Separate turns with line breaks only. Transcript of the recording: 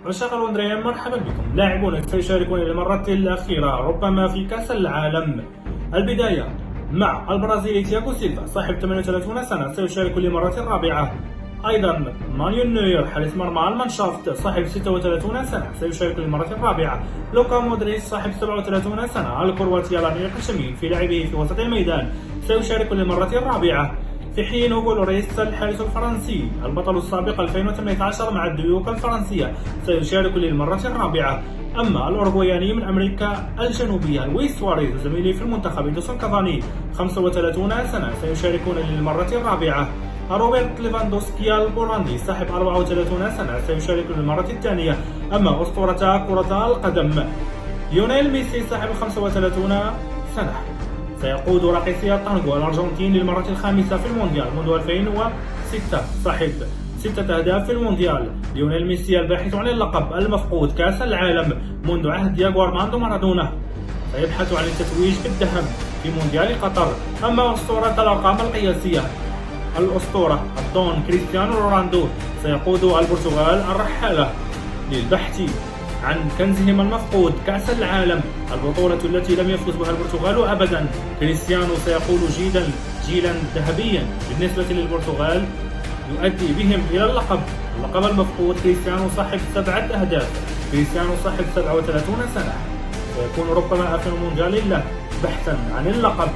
عشاق الوندريان مرحبا بكم. لاعبون سيشاركون للمرة الأخيرة ربما في كأس العالم. البداية مع البرازيلي تياغو سيلفا صاحب 38 سنة سيشارك للمرة الرابعة. أيضا مانويل نوير حارس مرمى المانشافت صاحب 36 سنة سيشارك للمرة الرابعة. لوكا مودريتش صاحب 37 سنة الكرواتي الأمير الحشمي في لعبه في وسط الميدان سيشارك للمرة الرابعة. في حين هوغو لوريس الحارس الفرنسي البطل السابق 2018 مع الديوك الفرنسية سيشارك للمرة الرابعة. أما الأوروغواياني من أمريكا الجنوبية لويس سواريز زميلي في المنتخب إدرسون كافاني 35 سنة سيشاركون للمرة الرابعة. روبرت ليفاندوسكي البولندي صاحب 34 سنة سيشارك للمرة الثانية. أما أسطورة كرة القدم ليونيل ميسي صاحب 35 سنة سيقود راقصي التانغو الأرجنتين للمرة الخامسة في المونديال منذ 2006 صاحب 6 أهداف في المونديال. ليونيل ميسي الباحث عن اللقب المفقود كأس العالم منذ عهد دياغو أرماندو مارادونا سيبحث عن التتويج بالذهب في مونديال قطر. أما أسطورة الأرقام القياسية الأسطورة الدون كريستيانو رونالدو سيقود البرتغال الرحالة للبحث عن كنزهم المفقود كأس العالم، البطولة التي لم يفوز بها البرتغال أبدا. كريستيانو سيقول جيلا ذهبيا بالنسبة للبرتغال يؤدي بهم إلى اللقب المفقود. كريستيانو صاحب 7 أهداف. كريستيانو صاحب 37 سنة سيكون ربما آخر مونديال له بحثا عن اللقب.